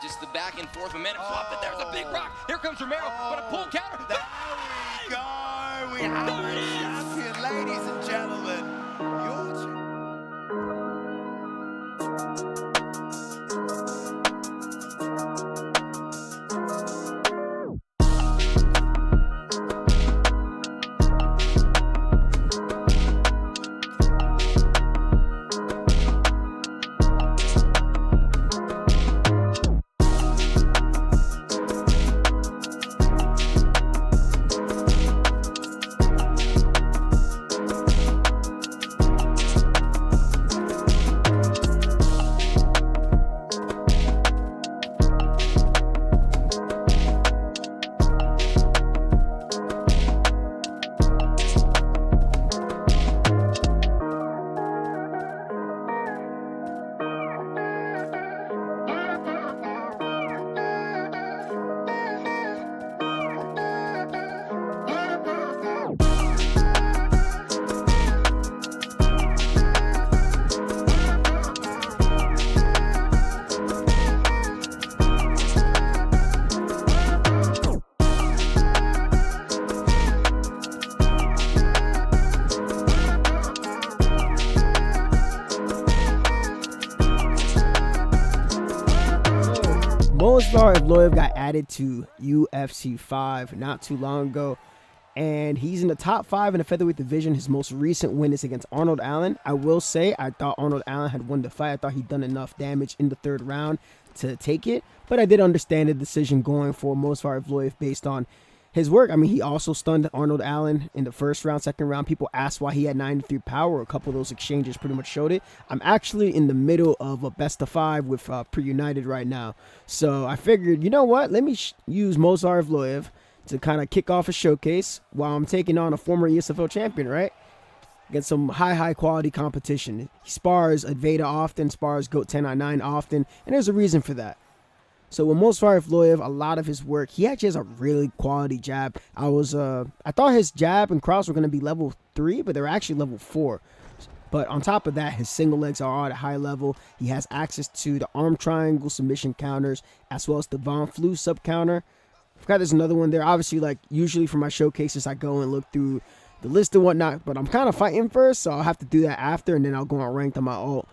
Just the back and forth momentum swap, but there's a big rock. Here comes Romero, but a pull counter. There we go. We have a champion, ladies and gentlemen. Movsar Evloev got added to UFC 5 not too long ago, and he's in the top 5 in the featherweight division. His most recent win is against Arnold Allen. I will say I thought Arnold Allen had won the fight. I thought he'd done enough damage in the 3rd round to take it, but I did understand the decision going for Movsar Evloev based on his work. I mean, he also stunned Arnold Allen in the 1st round, 2nd round. People asked why he had 93 power. A couple of those exchanges pretty much showed it. I'm actually in the middle of a best of 5 with Pre-United right now. So I figured, you know what? Let me use Movsar Evloev to kind of kick off a showcase while I'm taking on a former ESFL champion, right? Get some high quality competition. He spars Advaita often, spars GOAT 1099 often, and there's a reason for that. So with Movsar Evloev, a lot of his work, he actually has a really quality jab. I thought his jab and cross were going to be level 3, but they're actually level 4. But on top of that, his single legs are at a high level. He has access to the arm triangle submission counters, as well as the Von Flue sub counter. I forgot there's another one there. Obviously, like usually for my showcases, I go and look through the list and whatnot, but I'm kind of fighting first, so I'll have to do that after, and then I'll go on ranked on my ult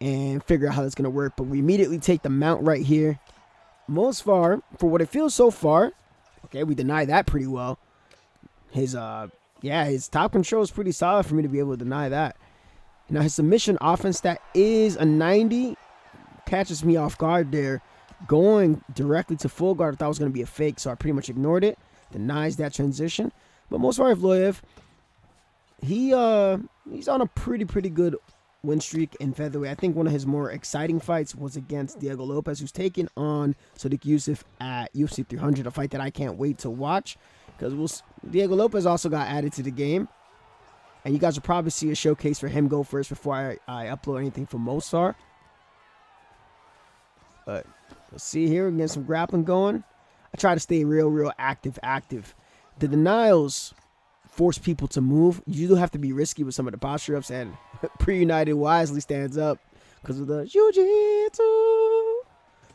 and figure out how that's going to work. But we immediately take the mount right here. Movsar, for what it feels so far, okay, we deny that pretty well. His top control is pretty solid for me to be able to deny that. Now, his submission offense stat is a 90. Catches me off guard there. Going directly to full guard, I thought it was going to be a fake, so I pretty much ignored it. Denies that transition. But Movsar Evloev, he's on a pretty good win streak in featherweight. I think one of his more exciting fights was against Diego Lopez, who's taken on Sodiq Yusuff at UFC 300, a fight that I can't wait to watch, because Diego Lopez also got added to the game, and you guys will probably see a showcase for him go first before I upload anything from Movsar. But let's see here, we get some grappling going. I try to stay real active. The denials force people to move. You do have to be risky with some of the posture ups, and Pre-United wisely stands up because of the jiu-jitsu.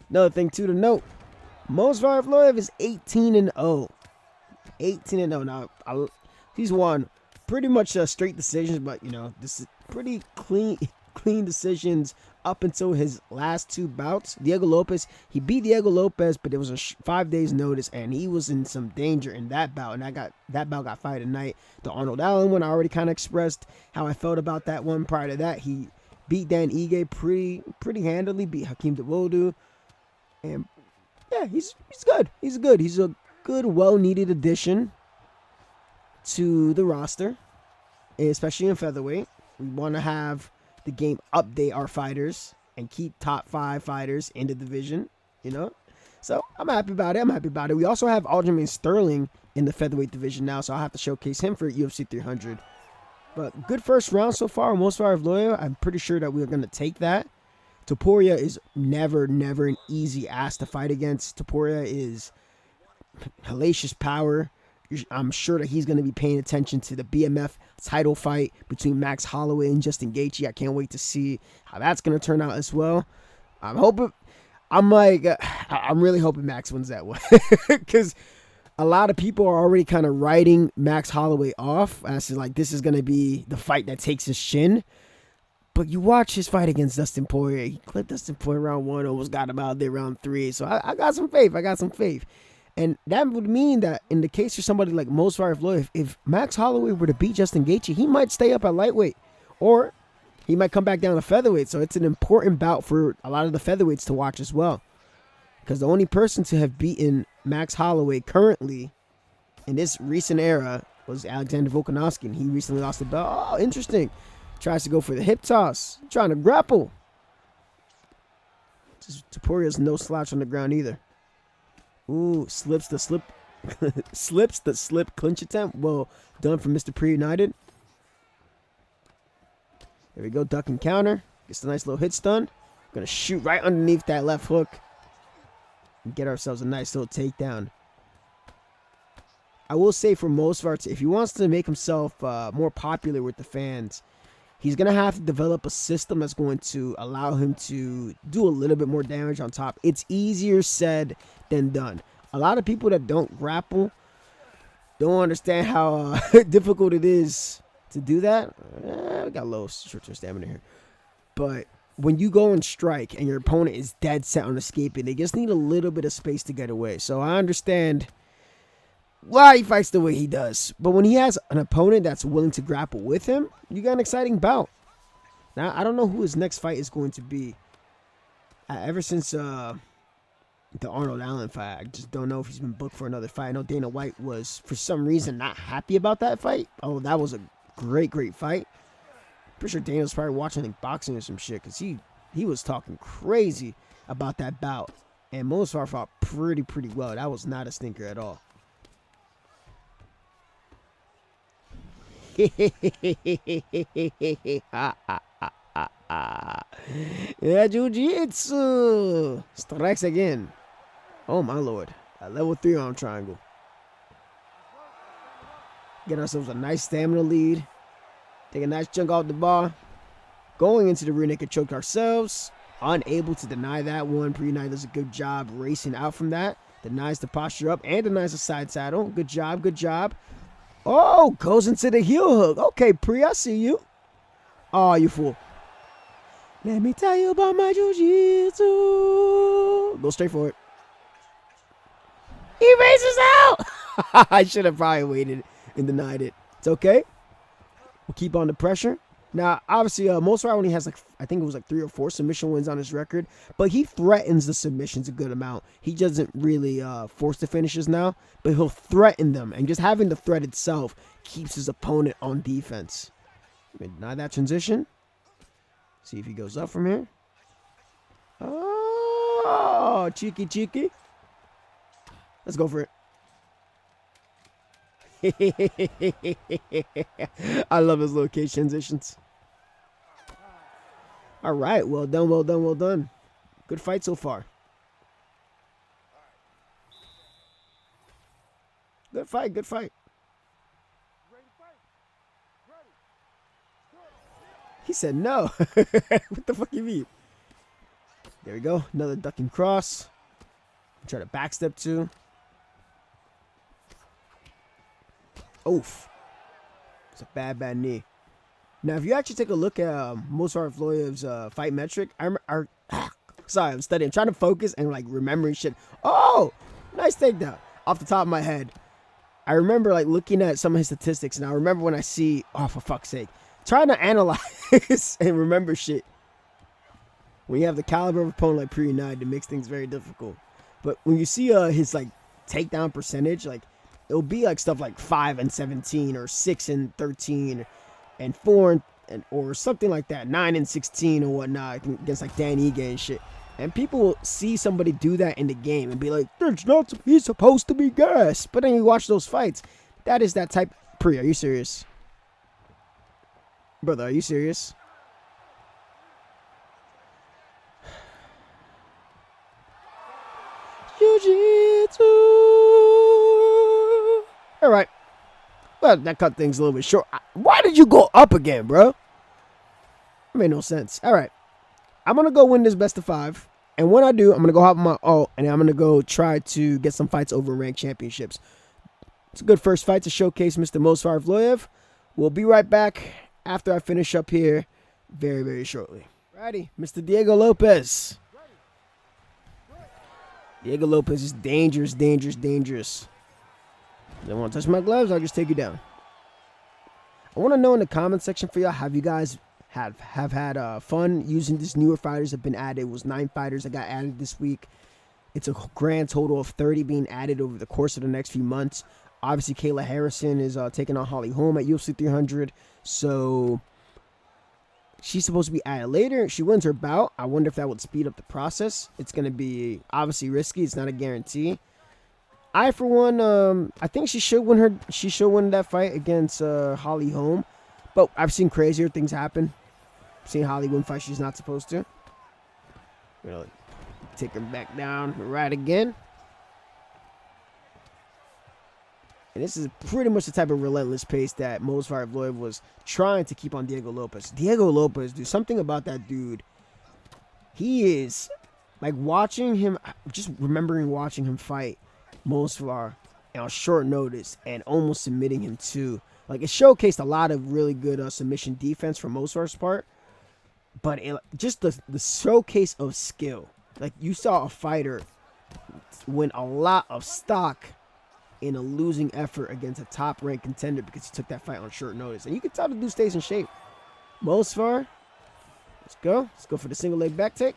Another thing too to note, Movsar Evloev is 18-0. 18-0. Now, he's won pretty much straight decisions, but you know, this is pretty clean decisions up until his last 2 bouts. Diego Lopez, he beat Diego Lopez, but there was a 5 days notice, and he was in some danger in that bout, and that bout got fired tonight. The Arnold Allen one, I already kind of expressed how I felt about that one. Prior to that, he beat Dan Ige pretty handily, beat Hakeem Dawodu, and yeah, he's good. He's a good, well-needed addition to the roster, especially in featherweight. We want to have the game update our fighters and keep top 5 fighters in the division, you know. So I'm happy about it. We also have Aljamain Sterling in the featherweight division now, so I'll have to showcase him for UFC 300. But good first round so far. Movsar Evloev, I'm pretty sure that we're going to take that. Topuria is never an easy ass to fight against. Topuria is hellacious power. I'm sure that he's going to be paying attention to the BMF title fight between Max Holloway and Justin Gaethje. I can't wait to see how that's going to turn out as well. I'm I'm like, I'm really hoping Max wins that one because a lot of people are already kind of writing Max Holloway off as to like this is going to be the fight that takes his shin. But you watch his fight against Dustin Poirier. He clipped Dustin Poirier round 1, almost got him out there round 3. So I got some faith. I got some faith. And that would mean that in the case of somebody like Movsar Evloev, if Max Holloway were to beat Justin Gaethje, he might stay up at lightweight. Or he might come back down to featherweight. So it's an important bout for a lot of the featherweights to watch as well. Because the only person to have beaten Max Holloway currently in this recent era was Alexander Volkanovski. And he recently lost the belt. Oh, interesting. Tries to go for the hip toss. Trying to grapple. Poirier's no slouch on the ground either. Ooh, slips the slip. Slips the slip clinch attempt. Well done from Mr. Pre-United. There we go. Duck and counter. Gets a nice little hit stun. Gonna shoot right underneath that left hook. And get ourselves a nice little takedown. I will say for Movsar, if he wants to make himself more popular with the fans, he's going to have to develop a system that's going to allow him to do a little bit more damage on top. It's easier said than done. A lot of people that don't grapple don't understand how difficult it is to do that. We got low short-term stamina here. But when you go and strike and your opponent is dead set on escaping, they just need a little bit of space to get away. So I understand why he fights the way he does. But when he has an opponent that's willing to grapple with him, you got an exciting bout. Now, I don't know who his next fight is going to be. Ever since the Arnold Allen fight, I just don't know if he's been booked for another fight. I know Dana White was, for some reason, not happy about that fight. Oh, that was a great, great fight. Pretty sure Dana's probably watching like boxing or some shit because he was talking crazy about that bout. And Movsar fought pretty well. That was not a stinker at all. Yeah, jiu-jitsu strikes again. Oh my lord, a level 3 arm triangle. Get ourselves a nice stamina lead. Take a nice chunk off the bar. Going into the rear naked choke ourselves. Unable to deny that one. Pre-United does a good job racing out from that. Denies the posture up and denies the side saddle. Good job, good job. Oh, goes into the heel hook. Okay, Pre, I see you. Oh, you fool. Let me tell you about my jiu-jitsu. Go straight for it. He races out. I should have probably waited and denied it. It's okay. We'll keep on the pressure. Now, obviously, Movsar only has like, I think it was like 3 or 4 submission wins on his record, but he threatens the submissions a good amount. He doesn't really force the finishes now, but he'll threaten them, and just having the threat itself keeps his opponent on defense. Deny that transition. See if he goes up from here. Oh, cheeky. Let's go for it. I love his little cage transitions. All right, well done. Good fight so far. Good fight. He said no. What the fuck you mean? There we go. Another ducking cross. Try to backstep too. Oof. It's a bad knee. Now, if you actually take a look at Movsar Evloev's fight metric, sorry, I'm studying. I'm trying to focus and like remembering shit. Oh, nice takedown. Off the top of my head, I remember like looking at some of his statistics, and I remember when I see, oh, for fuck's sake, trying to analyze and remember shit. When you have the caliber of opponent like Pre-United, it makes things very difficult. But when you see his like takedown percentage, like it'll be like stuff like 5 and 17 or 6 and 13 and 4 and or something like that, 9 and 16 or whatnot against like Dan Ige and shit. And people will see somebody do that in the game and be like, he's supposed to be gas. But then you watch those fights. That is that type. Pre, are you serious? Brother, are you serious? Jiu-jitsu. All right. Well, that cut things a little bit short. Why did you go up again, bro? It made no sense. All right. I'm going to go win this best of 5. And when I do, I'm going to go hop on my ult, and I'm going to go try to get some fights over ranked championships. It's a good first fight to showcase Mr. Movsar Evloev. We'll be right back after I finish up here very, very shortly. Righty, Mr. Diego Lopez. Diego Lopez is dangerous, dangerous, dangerous. You don't want to touch my gloves? I'll just take you down. I want to know in the comment section for y'all, have you guys have had fun using this newer fighters that have been added? It was 9 fighters that got added this week. It's a grand total of 30 being added over the course of the next few months. Obviously, Kayla Harrison is taking on Holly Holm at UFC 300. So she's supposed to be added later. She wins her bout. I wonder if that would speed up the process. It's going to be obviously risky. It's not a guarantee. I, for one, I think she should win that fight against Holly Holm. But I've seen crazier things happen. I've seen Holly win fights she's not supposed to. You know, take her back down right again. And this is pretty much the type of relentless pace that Movsar Evloev was trying to keep on Diego Lopez. Diego Lopez, dude, something about that dude. He is, like, watching him, just remembering watching him fight Movsar on short notice and almost submitting him too. Like, it showcased a lot of really good submission defense from Movsar's part. But just the showcase of skill. Like, you saw a fighter win a lot of stock in a losing effort against a top-ranked contender because he took that fight on short notice. And you can tell the dude stays in shape. Movsar, let's go. Let's go for the single leg back take.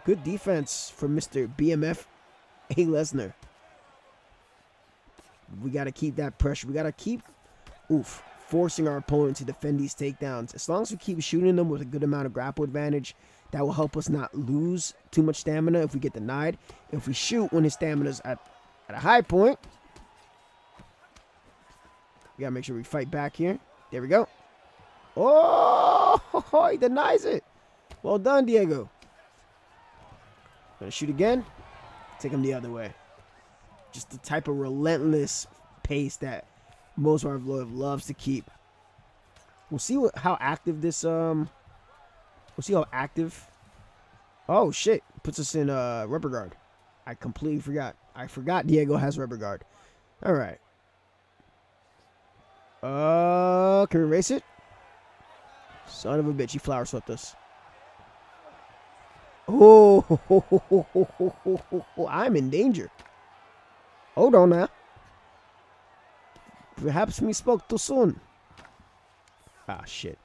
Good defense from Mr. BMF A. Lesnar. We got to keep that pressure. We got to keep forcing our opponent to defend these takedowns. As long as we keep shooting them with a good amount of grapple advantage, that will help us not lose too much stamina if we get denied. If we shoot when his stamina's at a high point, we got to make sure we fight back here. There we go. Oh, he denies it. Well done, Diego. Gonna shoot again. Take him the other way. Just the type of relentless pace that Movsar Evloev loves to keep. We'll see how active this we'll see how active. Oh shit. Puts us in rubber guard. I completely forgot. I forgot Diego has rubber guard. Alright. Can we race it? Son of a bitch, he flower swept us. Oh, I'm in danger. Hold on now. Perhaps we spoke too soon. Ah, shit.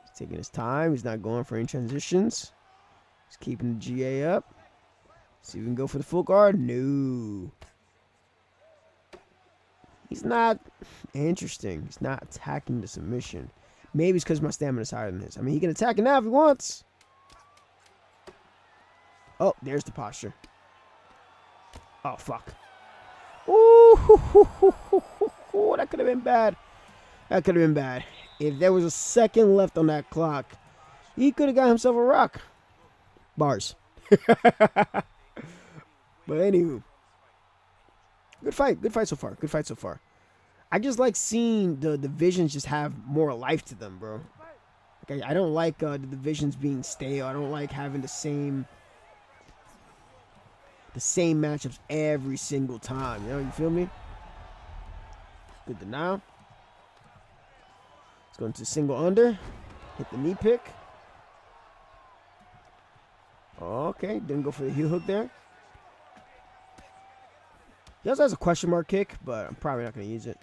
He's taking his time. He's not going for any transitions. He's keeping the GA up. See if we can go for the full guard. No. He's not interesting. He's not attacking the submission. Maybe it's because my stamina is higher than his. I mean, he can attack it now if he wants. Oh, there's the posture. Oh, fuck. Ooh, that could have been bad. That could have been bad. If there was a second left on that clock, he could have got himself a rock. Bars. But anywho. Good fight. Good fight so far. Good fight so far. I just like seeing the divisions just have more life to them, bro. Like, I don't like the divisions being stale. I don't like having the same matchups every single time. You know, you feel me? Good denial. Let's go into single under. Hit the knee pick. Okay, didn't go for the heel hook there. He also has a question mark kick, but I'm probably not going to use it.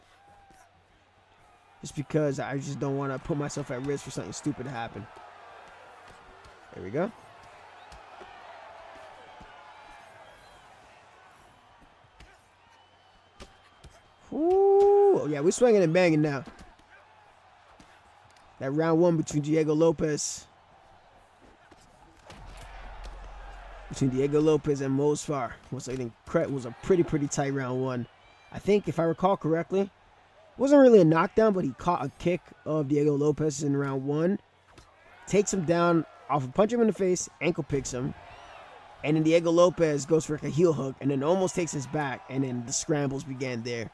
Just because I just don't want to put myself at risk for something stupid to happen. There we go. Ooh, yeah, we're swinging and banging now. That round one between Diego Lopez. Between Diego Lopez and Movsar was, I think, was a pretty tight round one. I think, if I recall correctly, it wasn't really a knockdown, but he caught a kick of Diego Lopez in round one. Takes him down off a punch him in the face, ankle picks him. And then Diego Lopez goes for like a heel hook and then almost takes his back. And then the scrambles began there.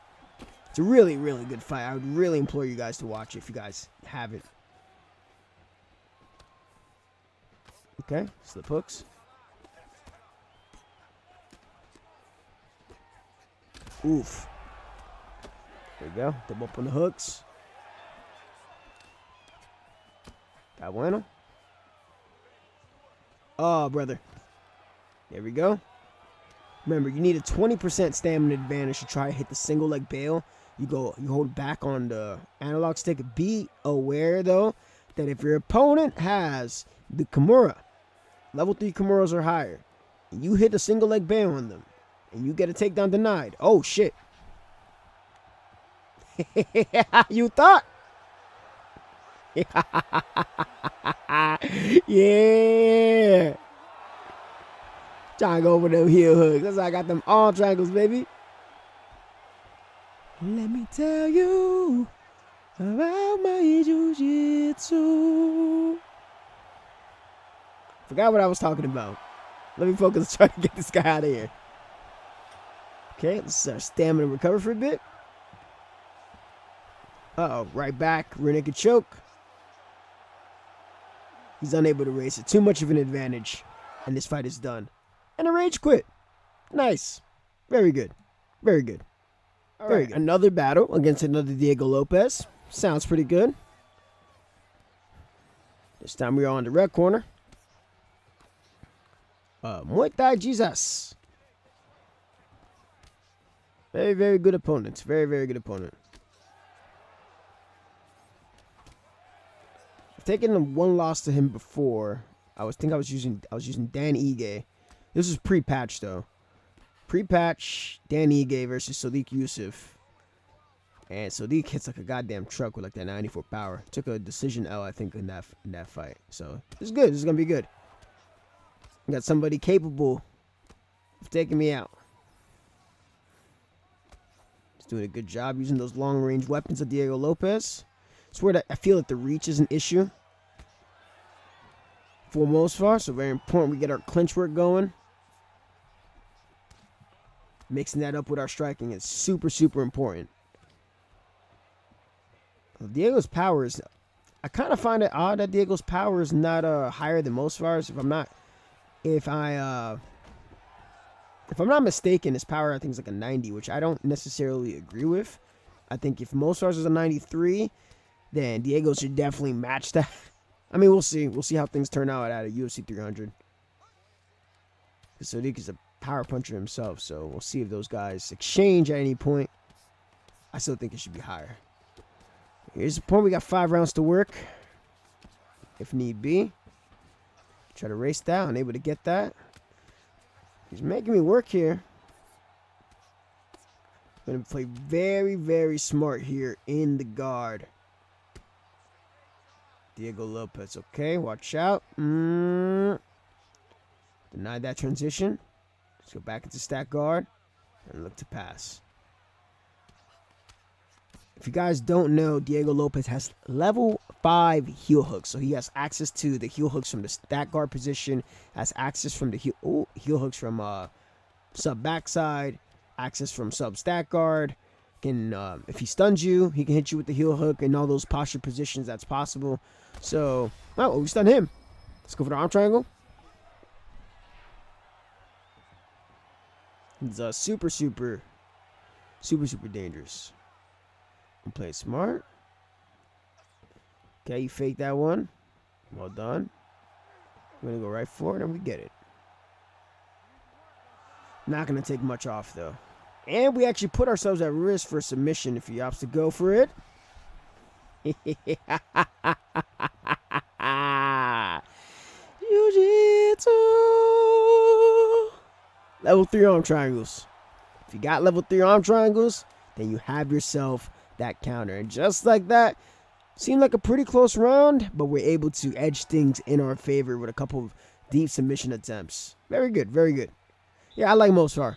It's a really, really good fight. I would really implore you guys to watch it if you guys haven't. Okay, slip hooks. Oof. There we go. Double up on the hooks. Got bueno. Oh, brother. There we go. Remember, you need a 20% stamina advantage to try to hit the single leg bail. You hold back on the analog stick. Be aware, though, that if your opponent has the Kimura, level 3 Kimuras or higher, and you hit a single leg bail on them, and you get a takedown denied. Oh, shit. You thought? Yeah. Trying to go over them heel hooks. That's how I got them all triangles, baby. Let me tell you about my jiu-jitsu. Forgot what I was talking about. Let me focus on trying to get this guy out of here. Okay, let's stamina recover for a bit. Uh-oh, right back, rear naked choke. He's unable to race it. Too much of an advantage. And this fight is done. And a rage quit. Nice. Very good. Very good. All right, another battle against another Diego Lopez. Sounds pretty good. This time we are on the red corner. Muay Thai Jesus. Very, very good opponent. Very, very good opponent. I've taken one loss to him before. I was using Dan Ige. This is pre-patch though. Pre-patch Dan Ige versus Sodiq Yusuff. And Sodiq hits like a goddamn truck with like that 94 power. Took a decision L, I think, in that fight. So this is good. This is gonna be good. Got somebody capable of taking me out. He's doing a good job using those long-range weapons of Diego Lopez. It's where I feel that the reach is an issue for Movsar, so very important we get our clinch work going. Mixing that up with our striking is super, super important. Diego's power is... I kind of find it odd that Diego's power is not higher than Movsar's. If I'm not mistaken, his power I think is like a 90, which I don't necessarily agree with. I think if Movsar's is a 93, then Diego should definitely match that. I mean, we'll see. We'll see how things turn out at a UFC 300. Because Sodiq is a power puncher himself, so we'll see if those guys exchange at any point. I still think it should be higher. Here's the point. We got 5 rounds to work, if need be. Try to race that. Unable to get that. He's making me work here. I'm going to play very, very smart here in the guard. Diego Lopez. Okay, watch out. Denied that transition. Let's go back into stack guard and look to pass. If you guys don't know, Diego Lopez has level 5 heel hooks. So he has access to the heel hooks from the stack guard position, has access from the heel hooks from sub backside, access from sub stack guard. Can if he stuns you, he can hit you with the heel hook and all those posture positions that's possible. So, oh, we stun him. Let's go for the arm triangle. He's super, super, super, super dangerous. I'm playing smart. Okay, you fake that one. Well done. We're going to go right for it, and we get it. Not going to take much off, though. And we actually put ourselves at risk for submission if he opts to go for it. Jiu-jitsu. Level 3 arm triangles. If you got level 3 arm triangles, then you have yourself that counter. And just like that, seemed like a pretty close round, but we're able to edge things in our favor with a couple of deep submission attempts. Very good, very good. Yeah, I like Movsar.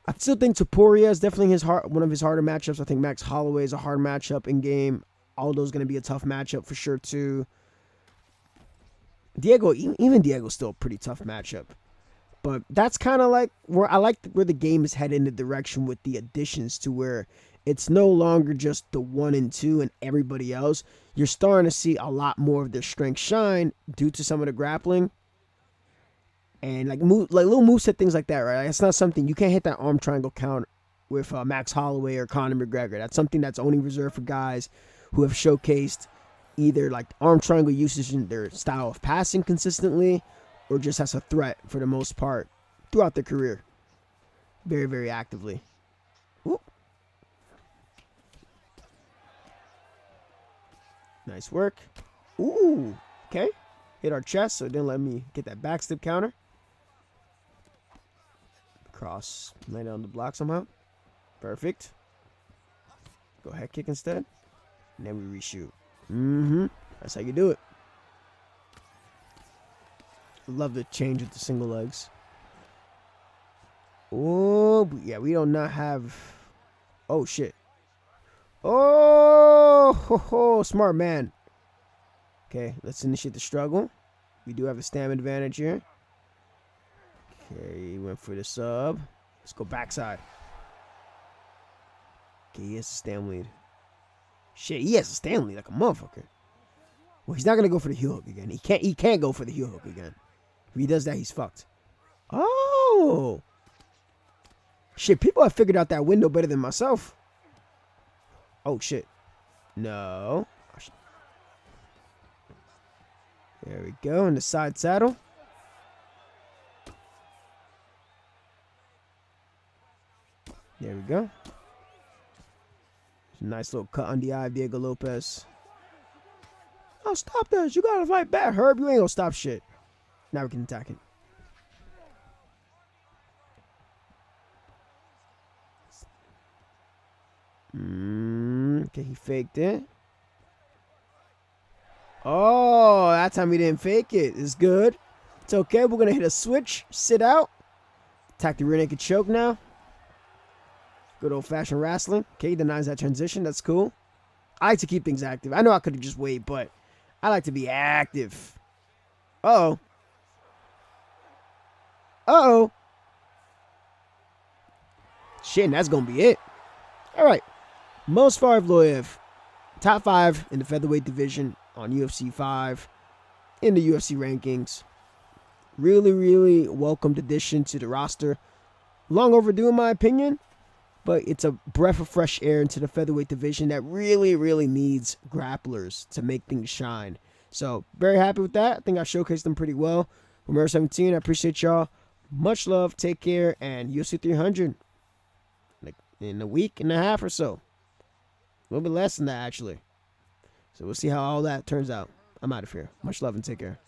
I still think Topuria is definitely one of his harder matchups. I think Max Holloway is a hard matchup in game. Aldo's going to be a tough matchup for sure too. Diego, even Diego's still a pretty tough matchup. But that's kind of like where I like where the game is headed in the direction with the additions to where It's no longer just the 1 and 2 and everybody else. You're starting to see a lot more of their strength shine due to some of the grappling. And like little moveset things like that, right? It's not something you can't hit that arm triangle count with Max Holloway or Conor McGregor. That's something that's only reserved for guys who have showcased either like arm triangle usage in their style of passing consistently, or just as a threat for the most part throughout their career, very, very actively. Ooh. Nice work. Ooh, okay. Hit our chest, so it didn't let me get that backstep counter. Cross, land on the block somehow. Perfect. Go head kick instead. And then we reshoot. That's how you do it. Love the change with the single legs. Oh, yeah, we do not have... Oh, shit. Oh, smart man. Okay, let's initiate the struggle. We do have a stamina advantage here. Okay, he went for the sub. Let's go backside. Okay, he has a stam lead. Shit, he has a stam lead like a motherfucker. Well, he's not gonna go for the heel hook again. He can't go for the heel hook again. If he does that, he's fucked. Oh, shit! People have figured out that window better than myself. Oh shit! No. Oh, shit. There we go in the side saddle. There we go. Nice little cut on the eye, Diego Lopez. Oh, stop this. You gotta fight back, Herb. You ain't gonna stop shit. Now we can attack it. Okay, he faked it. Oh, that time he didn't fake it. It's good. It's okay. We're gonna hit a switch. Sit out. Attack the rear naked choke now. Good old-fashioned wrestling. Okay, he denies that transition. That's cool. I like to keep things active. I know I could have just waited, but I like to be active. Uh-oh. Uh-oh. Shit, and that's going to be it. All right. Movsar Evloev, top 5 in the featherweight division on UFC 5 in the UFC rankings. Really, really welcomed addition to the roster. Long overdue, in my opinion. But it's a breath of fresh air into the featherweight division that really, really needs grapplers to make things shine. So, very happy with that. I think I showcased them pretty well. Romero 17, I appreciate y'all. Much love, take care, and UFC 300 like in a week and a half or so. A little bit less than that, actually. So, we'll see how all that turns out. I'm out of here. Much love and take care.